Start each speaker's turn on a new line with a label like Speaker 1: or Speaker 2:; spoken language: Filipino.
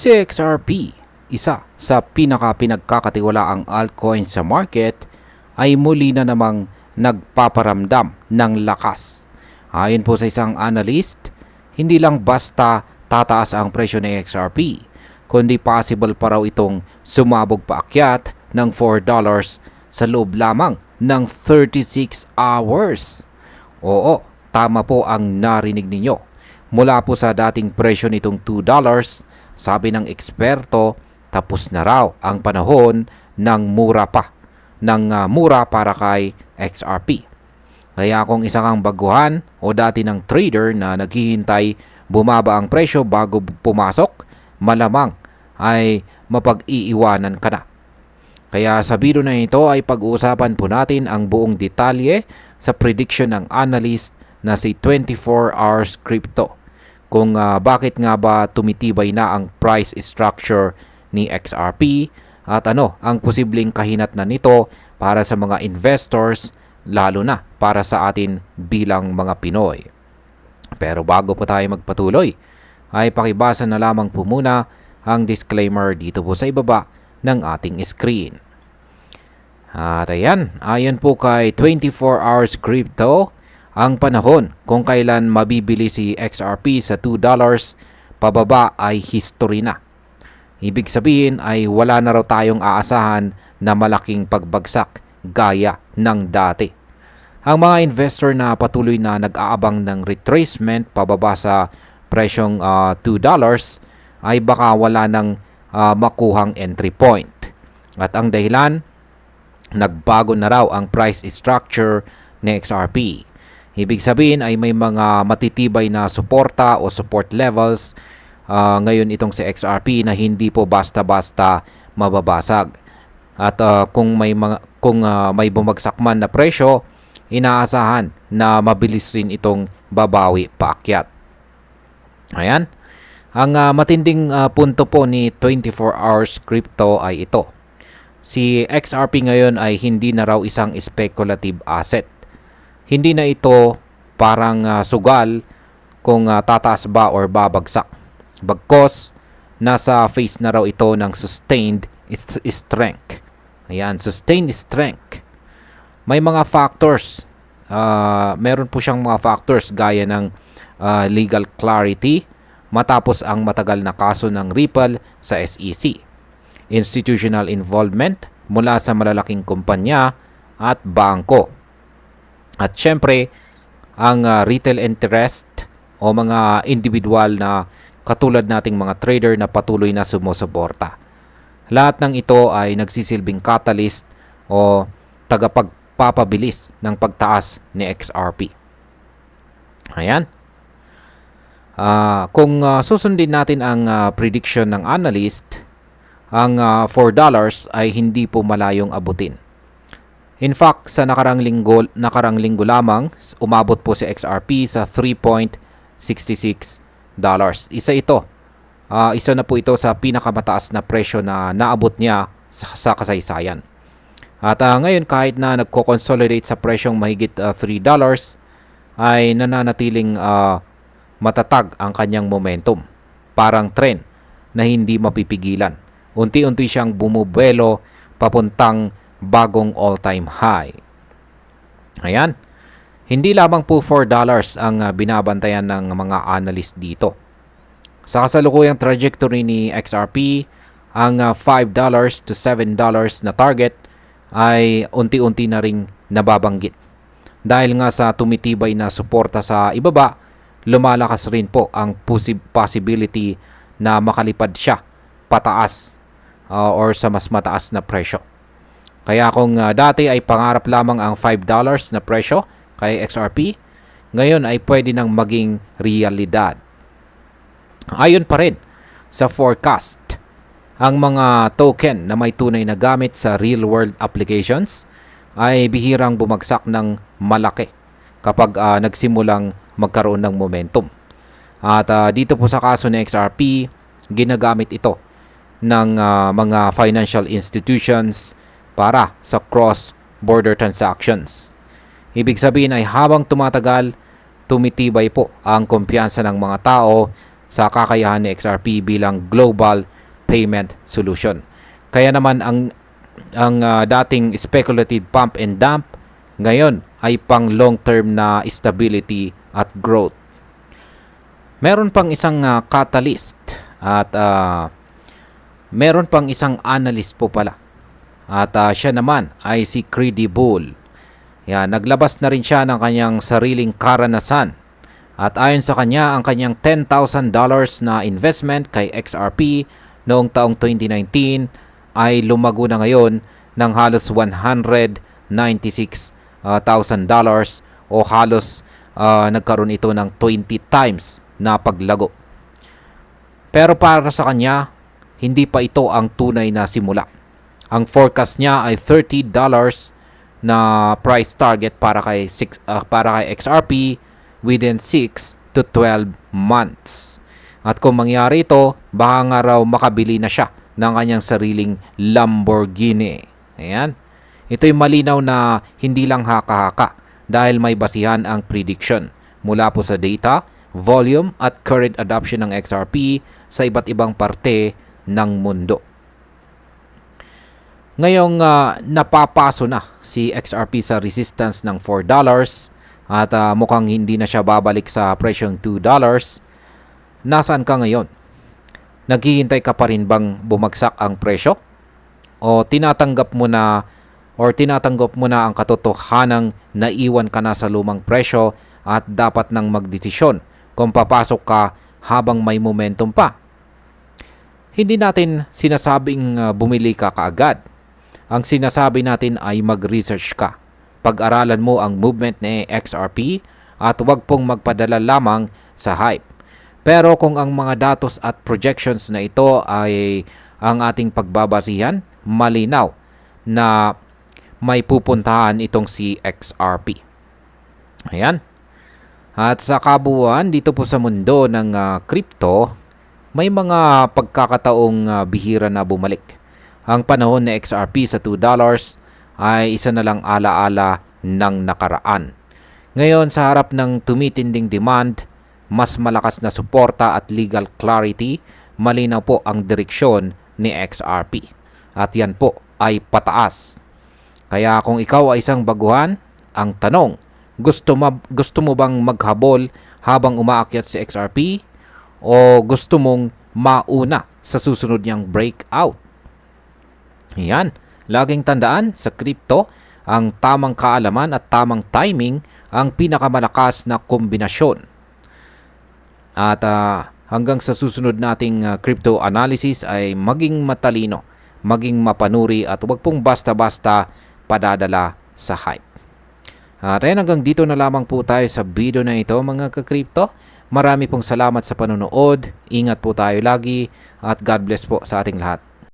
Speaker 1: Si XRP, isa sa pinagkakatiwalaang altcoin sa market, ay muli na namang nagpaparamdam ng lakas. Ayon po sa isang analyst, hindi lang basta tataas ang presyo ng XRP, kundi possible pa raw itong sumabog paakyat ng $4 sa loob lamang ng 36 hours. Oo, tama po ang narinig ninyo. Mula po sa dating presyo nitong $2, sabi ng eksperto, tapos na raw ang panahon ng mura para kay XRP. Kaya kung isa kang baguhan o dati ng trader na naghihintay bumaba ang presyo bago pumasok, malamang ay mapag-iiwanan ka na. Kaya sa video na ito ay pag-uusapan po natin ang buong detalye sa prediction ng analyst na si 24 Hours Crypto. Kung bakit nga ba tumitibay na ang price structure ni XRP at ano ang posibleng kahinatnan nito para sa mga investors, lalo na para sa atin bilang mga Pinoy. Pero bago po tayo magpatuloy, ay pakibasa na lamang po muna ang disclaimer dito po sa ibaba ng ating screen. At ayan, ayon po kay 24 Hours Crypto, ang panahon kung kailan mabibili si XRP sa $2 pababa ay history na. Ibig sabihin ay wala na raw tayong aasahan na malaking pagbagsak gaya ng dati. Ang mga investor na patuloy na nag-aabang ng retracement pababa sa presyong $2 ay baka wala nang makuhang entry point. At ang dahilan, nagbago na raw ang price structure ni XRP. Ibig sabihin ay may mga matitibay na suporta o support levels ngayon itong si XRP na hindi po basta-basta mababasag. At kung may bumagsak man na presyo, inaasahan na mabilis rin itong babawi paakyat. Ayan. Ang matinding punto po ni 24 Hours Crypto ay ito. Si XRP ngayon ay hindi na raw isang speculative asset. Hindi na ito parang sugal kung tataas ba or babagsak. Bagkos, nasa phase na raw ito ng sustained strength. Ayan, sustained strength. May mga factors. Meron po siyang mga factors gaya ng legal clarity matapos ang matagal na kaso ng Ripple sa SEC. Institutional involvement mula sa malalaking kumpanya at bangko. At syempre, ang retail interest o mga individual na katulad nating mga trader na patuloy na sumusuporta. Lahat ng ito ay nagsisilbing catalyst o tagapagpapabilis ng pagtaas ni XRP. Ayan. Kung susundin natin ang prediction ng analyst, ang $4 ay hindi po malayong abutin. In fact, sa nakarang linggo lamang, umabot po si XRP sa $3.66. Isa ito. Isa na po ito sa pinakamataas na presyo na naabot niya sa kasaysayan. At ngayon kahit na nagko-consolidate sa presyong mahigit $3, ay nananatiling matatag ang kanyang momentum. Parang trend na hindi mapipigilan. Unti-unti siyang bumubuelo papuntang bagong all-time high. Ayan. Hindi lamang po $4 ang binabantayan ng mga analyst dito. Sa kasalukuyang trajectory ni XRP, ang $5 to $7 na target ay unti-unti na ring nababanggit. Dahil nga sa tumitibay na suporta sa ibaba, lumalakas rin po ang possibility na makalipad siya pataas or sa mas mataas na presyo. Kaya kung dati ay pangarap lamang ang $5 na presyo kay XRP, ngayon ay pwede nang maging realidad. Ayon pa rin sa forecast, ang mga token na may tunay na gamit sa real-world applications ay bihirang bumagsak ng malaki kapag nagsimulang magkaroon ng momentum. At dito po sa kaso ng XRP, ginagamit ito ng mga financial institutions para sa cross-border transactions. Ibig sabihin ay habang tumatagal, tumitibay po ang kumpiyansa ng mga tao sa kakayahan ni XRP bilang global payment solution. Kaya naman ang dating speculative pump and dump ngayon ay pang long-term na stability at growth. Meron pang isang catalyst at meron pang isang analyst po pala. At siya naman ay si Credible. Yan, naglabas na rin siya ng kanyang sariling karanasan. At ayon sa kanya, ang kanyang $10,000 na investment kay XRP noong taong 2019 ay lumago na ngayon ng halos $196,000 o halos nagkaroon ito ng 20 times na paglago. Pero para sa kanya, hindi pa ito ang tunay na simula. Ang forecast niya ay $30 na price target para kay XRP within 6 to 12 months. At kung mangyari ito, baka nga raw makabili na siya ng kanyang sariling Lamborghini. Ayan. Ito'y malinaw na hindi lang haka-haka dahil may basihan ang prediction mula po sa data, volume at current adoption ng XRP sa iba't ibang parte ng mundo. Ngayong napapaso na si XRP sa resistance ng $4 at mukhang hindi na siya babalik sa presyong $2. Nasaan ka ngayon? Naghihintay ka pa rin bang bumagsak ang presyo? O tinatanggap mo na ang katotohanang naiwan ka na sa lumang presyo at dapat nang magdesisyon kung papasok ka habang may momentum pa? Hindi natin sinasabing bumili ka kaagad. Ang sinasabi natin ay mag-research ka. Pag-aralan mo ang movement ni XRP at huwag pong magpadala lamang sa hype. Pero kung ang mga datos at projections na ito ay ang ating pagbabasihan, malinaw na may pupuntahan itong si XRP. Ayan. At sa kabuuan, dito po sa mundo ng crypto, may mga pagkakataong bihira na bumalik. Ang panahon ni XRP sa $2 ay isa na lang alaala ng nakaraan. Ngayon, sa harap ng tumitinding demand, mas malakas na suporta at legal clarity, malinaw po ang direksyon ni XRP. At yan po ay pataas. Kaya kung ikaw ay isang baguhan, ang tanong, gusto mo bang maghabol habang umaakyat si XRP o gusto mong mauna sa susunod niyang breakout? Yan. Laging tandaan sa crypto, ang tamang kaalaman at tamang timing ang pinakamalakas na kombinasyon. At hanggang sa susunod nating crypto analysis ay maging matalino, maging mapanuri at huwag pong basta-basta padadala sa hype. At hanggang dito na lamang po tayo sa video na ito mga ka-crypto. Marami pong salamat sa panonood. Ingat po tayo lagi at God bless po sa ating lahat.